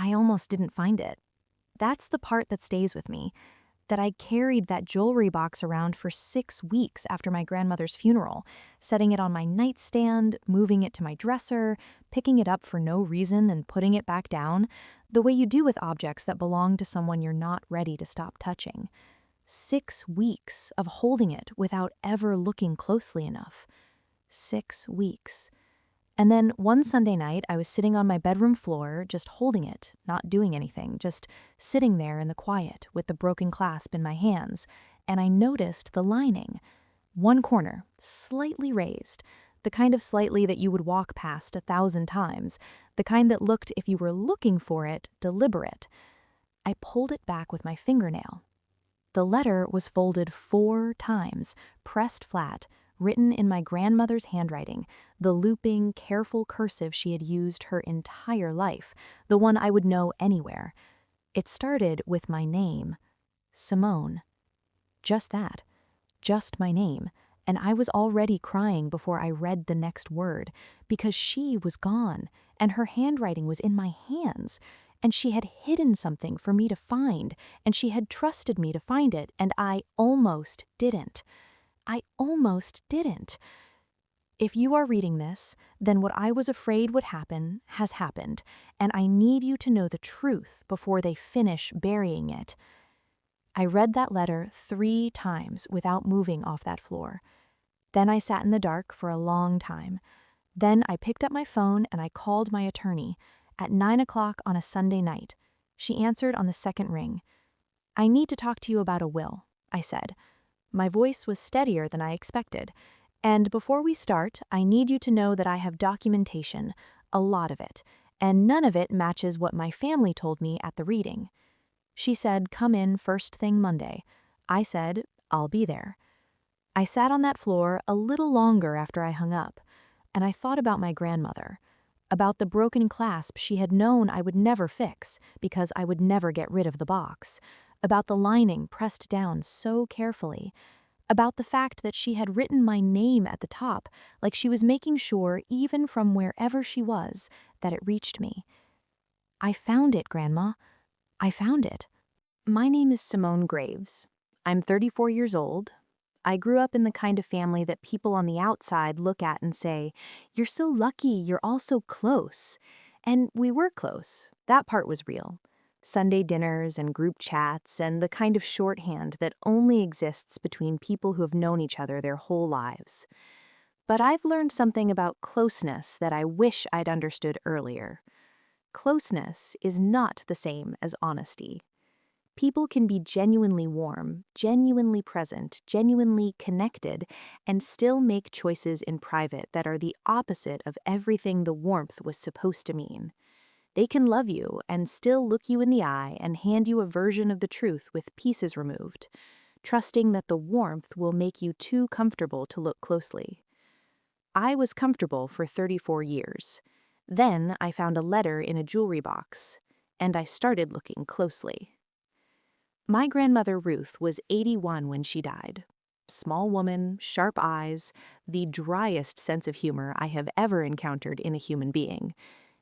I almost didn't find it. That's the part that stays with me, that I carried that jewelry box around for 6 weeks after my grandmother's funeral, setting it on my nightstand, moving it to my dresser, picking it up for no reason and putting it back down, the way you do with objects that belong to someone you're not ready to stop touching. 6 weeks of holding it without ever looking closely enough. 6 weeks. And then one Sunday night, I was sitting on my bedroom floor, just holding it, not doing anything, just sitting there in the quiet with the broken clasp in my hands, and I noticed the lining. One corner, slightly raised, the kind of slightly that you would walk past 1,000 times, the kind that looked, if you were looking for it, deliberate. I pulled it back with my fingernail. The letter was folded 4 times, pressed flat, written in my grandmother's handwriting, the looping, careful cursive she had used her entire life, the one I would know anywhere. It started with my name, Simone. Just that, just my name, and I was already crying before I read the next word, because she was gone, and her handwriting was in my hands, and she had hidden something for me to find, and she had trusted me to find it, and I almost didn't. I almost didn't. If you are reading this, then what I was afraid would happen has happened, and I need you to know the truth before they finish burying it. I read that letter 3 times without moving off that floor. Then I sat in the dark for a long time. Then I picked up my phone and I called my attorney at 9 o'clock on a Sunday night. She answered on the second ring. "I need to talk to you about a will," I said. My voice was steadier than I expected. "And before we start, I need you to know that I have documentation, a lot of it, and none of it matches what my family told me at the reading." She said, "Come in first thing Monday." I said, "I'll be there." I sat on that floor a little longer after I hung up, and I thought about my grandmother, about the broken clasp she had known I would never fix because I would never get rid of the box, about the lining pressed down so carefully, about the fact that she had written my name at the top, like she was making sure, even from wherever she was, that it reached me. "I found it, Grandma. I found it. My name is Simone Graves. I'm 34 years old. I grew up in the kind of family that people on the outside look at and say, 'You're so lucky, you're all so close.' And we were close. That part was real. Sunday dinners and group chats and the kind of shorthand that only exists between people who have known each other their whole lives. But I've learned something about closeness that I wish I'd understood earlier. Closeness is not the same as honesty. People can be genuinely warm, genuinely present, genuinely connected, and still make choices in private that are the opposite of everything the warmth was supposed to mean. They can love you and still look you in the eye and hand you a version of the truth with pieces removed, trusting that the warmth will make you too comfortable to look closely. I was comfortable for 34 years. Then I found a letter in a jewelry box, and I started looking closely. My grandmother Ruth was 81 when she died. Small woman, sharp eyes, the driest sense of humor I have ever encountered in a human being.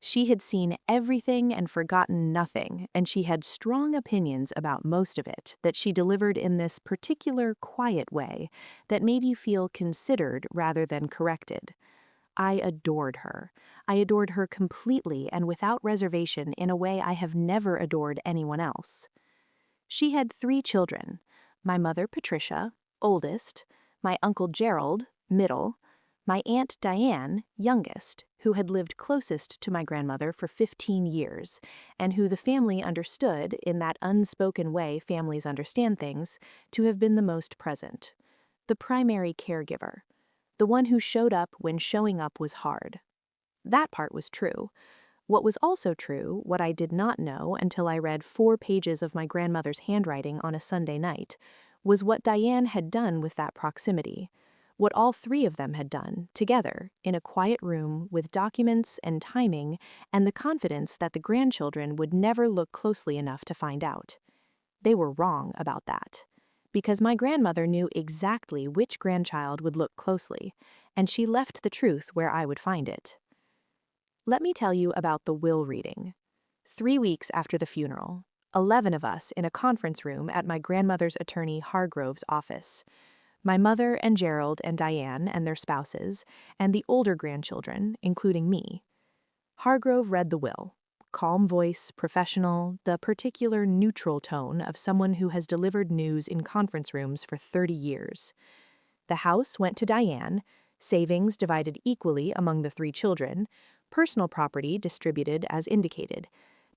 She had seen everything and forgotten nothing, and she had strong opinions about most of it that she delivered in this particular quiet way that made you feel considered rather than corrected. I adored her. I adored her completely and without reservation in a way I have never adored anyone else. She had 3 children, my mother Patricia, oldest, my uncle Gerald, middle, my aunt Diane, youngest, who had lived closest to my grandmother for 15 years, and who the family understood, in that unspoken way families understand things, to have been the most present. The primary caregiver. The one who showed up when showing up was hard. That part was true. What was also true, what I did not know until I read 4 pages of my grandmother's handwriting on a Sunday night, was what Diane had done with that proximity, what all 3 of them had done, together, in a quiet room with documents and timing and the confidence that the grandchildren would never look closely enough to find out. They were wrong about that, because my grandmother knew exactly which grandchild would look closely, and she left the truth where I would find it. Let me tell you about the will reading. 3 weeks after the funeral, 11 of us in a conference room at my grandmother's attorney Hargrove's office. My mother and Gerald and Diane and their spouses, and the older grandchildren, including me. Hargrove read the will. Calm voice, professional, the particular neutral tone of someone who has delivered news in conference rooms for 30 years. The house went to Diane, savings divided equally among the 3 children, personal property distributed as indicated.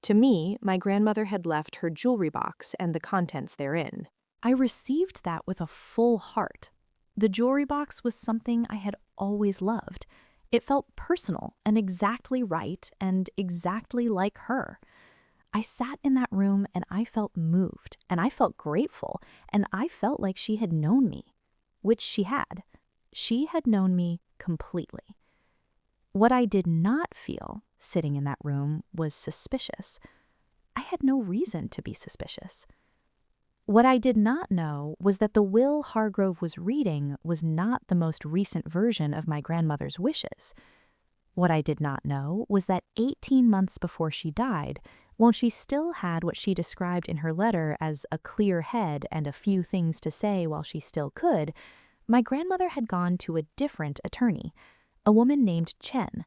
To me, my grandmother had left her jewelry box and the contents therein. I received that with a full heart. The jewelry box was something I had always loved. It felt personal and exactly right and exactly like her. I sat in that room and I felt moved and I felt grateful and I felt like she had known me, which she had. She had known me completely. What I did not feel sitting in that room was suspicious. I had no reason to be suspicious. What I did not know was that the will Hargrove was reading was not the most recent version of my grandmother's wishes. What I did not know was that 18 months before she died, while she still had what she described in her letter as a clear head and a few things to say while she still could, my grandmother had gone to a different attorney, a woman named Chen,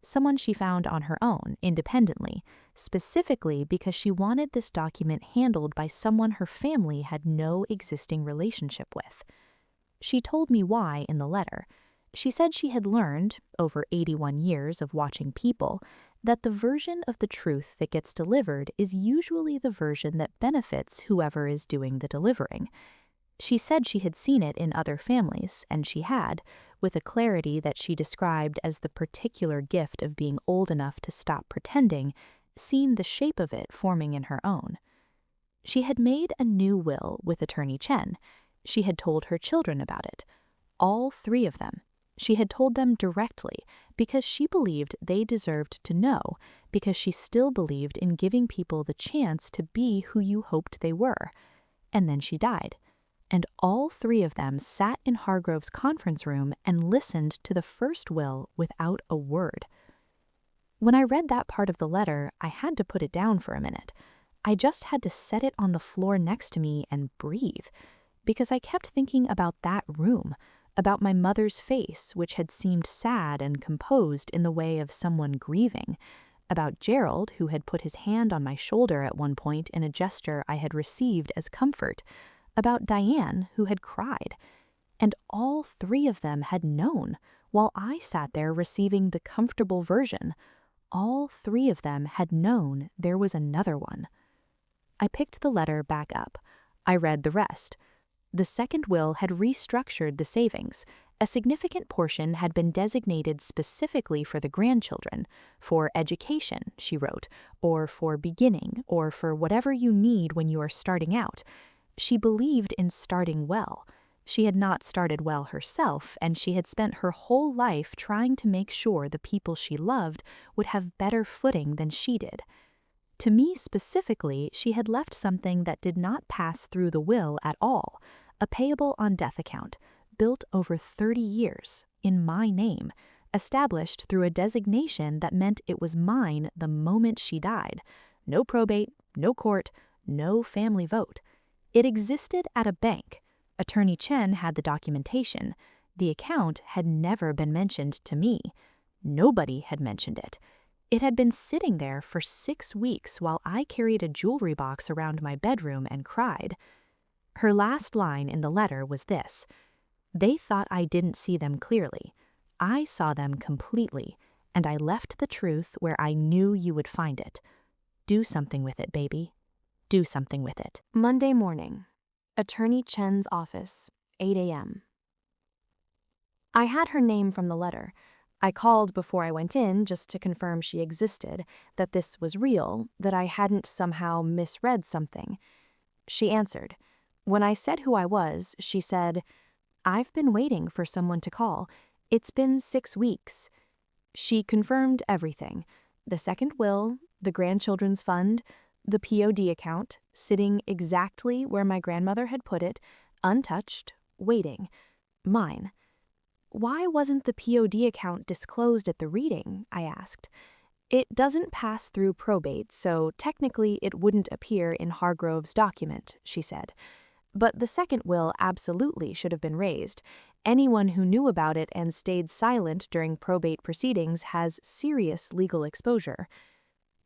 someone she found on her own, independently, specifically because she wanted this document handled by someone her family had no existing relationship with. She told me why in the letter. She said she had learned, over 81 years of watching people, that the version of the truth that gets delivered is usually the version that benefits whoever is doing the delivering. She said she had seen it in other families, and she had, with a clarity that she described as the particular gift of being old enough to stop pretending, seen the shape of it forming in her own. She had made a new will with Attorney Chen. She had told her children about it. All 3 of them. She had told them directly because she believed they deserved to know, because she still believed in giving people the chance to be who you hoped they were. And then she died. And all 3 of them sat in Hargrove's conference room and listened to the first will without a word. When I read that part of the letter, I had to put it down for a minute. I just had to set it on the floor next to me and breathe, because I kept thinking about that room, about my mother's face, which had seemed sad and composed in the way of someone grieving, about Gerald, who had put his hand on my shoulder at one point in a gesture I had received as comfort, about Diane, who had cried. And all 3 of them had known, while I sat there receiving the comfortable version. All 3 of them had known there was another one. I picked the letter back up. I read the rest. The second will had restructured the savings. A significant portion had been designated specifically for the grandchildren, for education, she wrote, or for beginning, or for whatever you need when you are starting out. She believed in starting well. She had not started well herself, and she had spent her whole life trying to make sure the people she loved would have better footing than she did. To me specifically, she had left something that did not pass through the will at all, a payable on death account, built over 30 years, in my name, established through a designation that meant it was mine the moment she died. No probate, no court, no family vote. It existed at a bank. Attorney Chen had the documentation. The account had never been mentioned to me. Nobody had mentioned it. It had been sitting there for 6 weeks while I carried a jewelry box around my bedroom and cried. Her last line in the letter was this: "They thought I didn't see them clearly. I saw them completely, and I left the truth where I knew you would find it. Do something with it, baby. Do something with it." Monday morning. Attorney Chen's office, 8 a.m. I had her name from the letter. I called before I went in just to confirm she existed, that this was real, that I hadn't somehow misread something. She answered. When I said who I was, she said, "I've been waiting for someone to call. It's been 6 weeks." She confirmed everything: the second will, the grandchildren's fund, the POD account, sitting exactly where my grandmother had put it, untouched, waiting. Mine. Why wasn't the POD account disclosed at the reading? I asked. It doesn't pass through probate, so technically it wouldn't appear in Hargrove's document, she said. But the second will absolutely should have been raised. Anyone who knew about it and stayed silent during probate proceedings has serious legal exposure.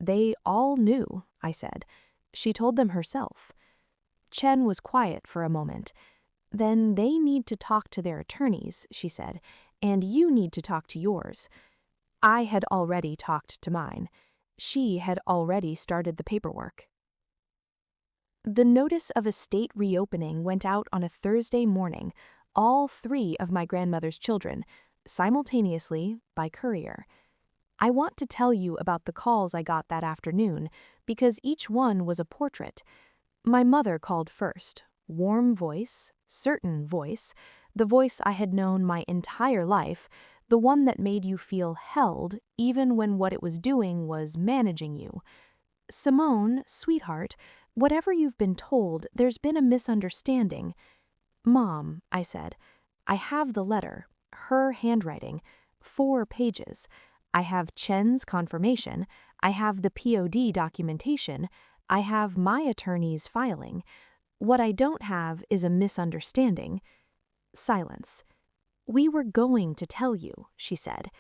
They all knew, I said. She told them herself. Chen was quiet for a moment. Then they need to talk to their attorneys, she said, and you need to talk to yours. I had already talked to mine. She had already started the paperwork. The notice of estate reopening went out on a Thursday morning, all 3 of my grandmother's children, simultaneously by courier. I want to tell you about the calls I got that afternoon, because each one was a portrait. My mother called first, warm voice, certain voice, the voice I had known my entire life, the one that made you feel held even when what it was doing was managing you. Simone, sweetheart, whatever you've been told, there's been a misunderstanding. Mom, I said, I have the letter, her handwriting, 4 pages. I have Chen's confirmation, I have the POD documentation, I have my attorney's filing. What I don't have is a misunderstanding. Silence. We were going to tell you, she said.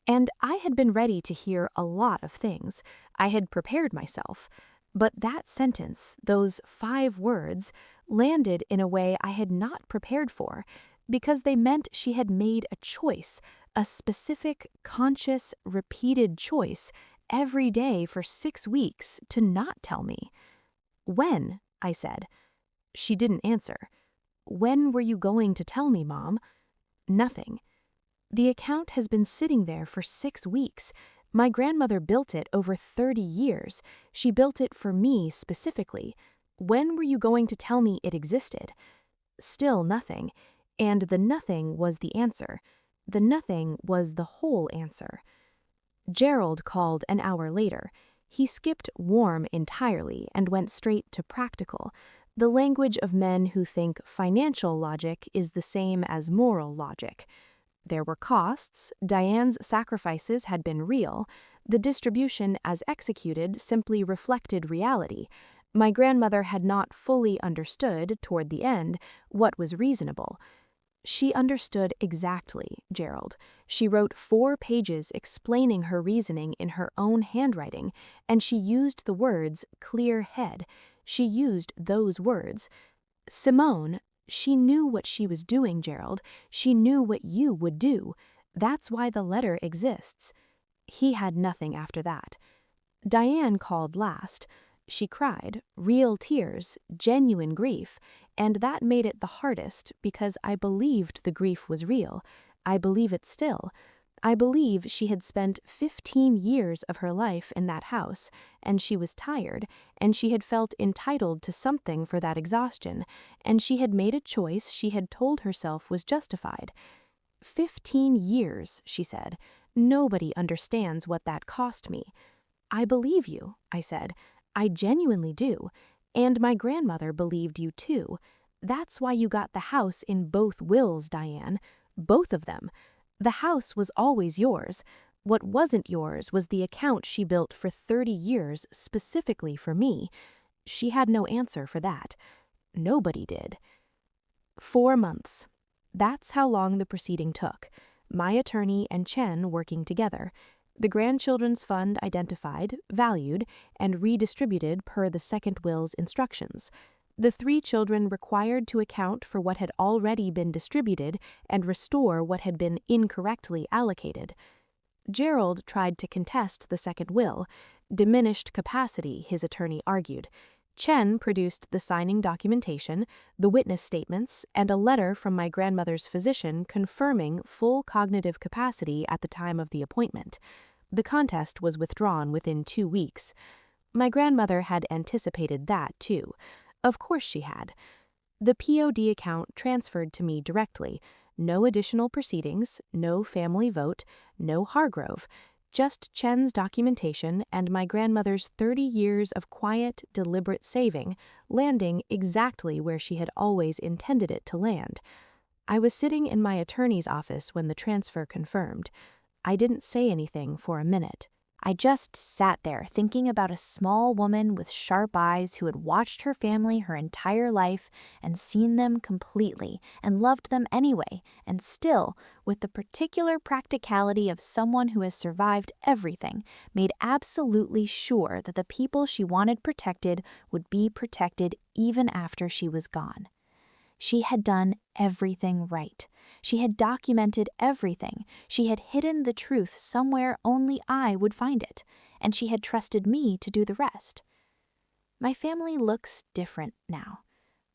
And I had been ready to hear a lot of things. I had prepared myself. But that sentence, those 5 words, landed in a way I had not prepared for, because they meant she had made a choice, a specific, conscious, repeated choice, every day for 6 weeks to not tell me. When? I said. She didn't answer. When were you going to tell me, Mom? Nothing. The account has been sitting there for 6 weeks. My grandmother built it over 30 years. She built it for me specifically. When were you going to tell me it existed? Still nothing. And the nothing was the answer. The nothing was the whole answer. Gerald called an hour later. He skipped warm entirely and went straight to practical, the language of men who think financial logic is the same as moral logic. There were costs, Diane's sacrifices had been real, the distribution as executed simply reflected reality. My grandmother had not fully understood, toward the end, what was reasonable. She understood exactly, Gerald. She wrote 4 pages explaining her reasoning in her own handwriting, and she used the words clear head. She used those words. Simone, she knew what she was doing, Gerald. She knew what you would do. That's why the letter exists. He had nothing after that. Diane called last. She cried, real tears, genuine grief, and that made it the hardest because I believed the grief was real. I believe it still. I believe she had spent 15 years of her life in that house, and she was tired, and she had felt entitled to something for that exhaustion, and she had made a choice she had told herself was justified. 15 years, she said. Nobody understands what that cost me. I believe you, I said. I genuinely do. And my grandmother believed you too. That's why you got the house in both wills, Diane. Both of them. The house was always yours. What wasn't yours was the account she built for 30 years specifically for me. She had no answer for that. Nobody did. 4 months. That's how long the proceeding took. My attorney and Chen working together. The grandchildren's fund identified, valued, and redistributed per the second will's instructions. The 3 children required to account for what had already been distributed and restore what had been incorrectly allocated. Gerald tried to contest the second will. Diminished capacity, his attorney argued. Chen produced the signing documentation, the witness statements, and a letter from my grandmother's physician confirming full cognitive capacity at the time of the appointment. The contest was withdrawn within 2 weeks. My grandmother had anticipated that, too. Of course she had. The POD account transferred to me directly. No additional proceedings, no family vote, no Hargrove. Just Chen's documentation and my grandmother's 30 years of quiet, deliberate saving, landing exactly where she had always intended it to land. I was sitting in my attorney's office when the transfer confirmed. I didn't say anything for a minute. I just sat there thinking about a small woman with sharp eyes who had watched her family her entire life and seen them completely and loved them anyway, and still, with the particular practicality of someone who has survived everything, made absolutely sure that the people she wanted protected would be protected even after she was gone. She had done everything right. She had documented everything. She had hidden the truth somewhere only I would find it, and she had trusted me to do the rest. My family looks different now.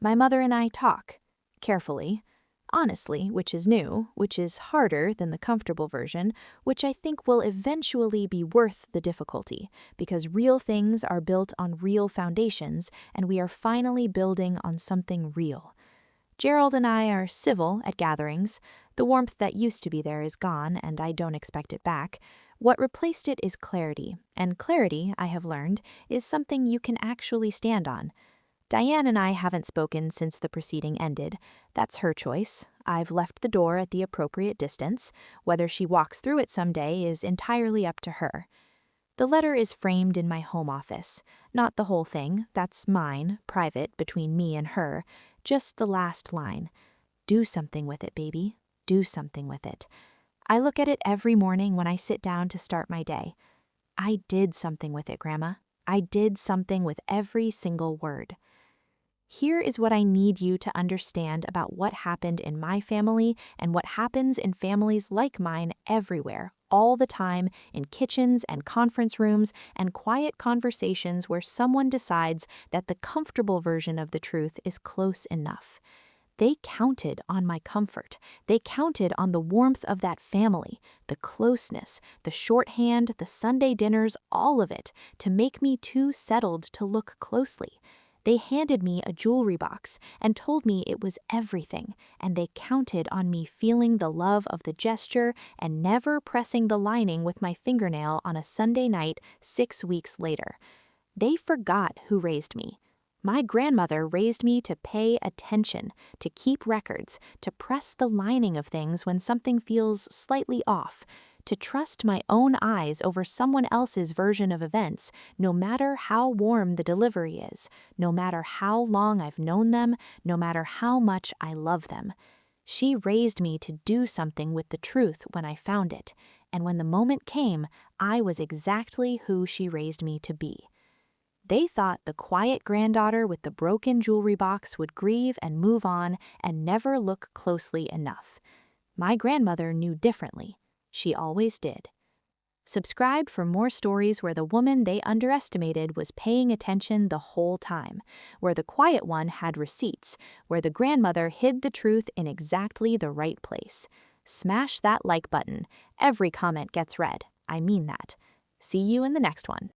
My mother and I talk, carefully, honestly, which is new, which is harder than the comfortable version, which I think will eventually be worth the difficulty, because real things are built on real foundations, and we are finally building on something real. Gerald and I are civil at gatherings. The warmth that used to be there is gone, and I don't expect it back. What replaced it is clarity, and clarity, I have learned, is something you can actually stand on. Diane and I haven't spoken since the proceeding ended. That's her choice. I've left the door at the appropriate distance. Whether she walks through it someday is entirely up to her. The letter is framed in my home office. Not the whole thing, that's mine, private, between me and her. Just the last line. Do something with it, baby. Do something with it. I look at it every morning when I sit down to start my day. I did something with it, Grandma. I did something with every single word. Here is what I need you to understand about what happened in my family and what happens in families like mine everywhere, all the time, in kitchens and conference rooms and quiet conversations where someone decides that the comfortable version of the truth is close enough. They counted on my comfort. They counted on the warmth of that family, the closeness, the shorthand, the Sunday dinners, all of it, to make me too settled to look closely. They handed me a jewelry box and told me it was everything, and they counted on me feeling the love of the gesture and never pressing the lining with my fingernail on a Sunday night 6 weeks later. They forgot who raised me. My grandmother raised me to pay attention, to keep records, to press the lining of things when something feels slightly off, to trust my own eyes over someone else's version of events, no matter how warm the delivery is, no matter how long I've known them, no matter how much I love them. She raised me to do something with the truth when I found it, and when the moment came, I was exactly who she raised me to be. They thought the quiet granddaughter with the broken jewelry box would grieve and move on and never look closely enough. My grandmother knew differently. She always did. Subscribe for more stories where the woman they underestimated was paying attention the whole time, where the quiet one had receipts, where the grandmother hid the truth in exactly the right place. Smash that like button. Every comment gets read. I mean that. See you in the next one.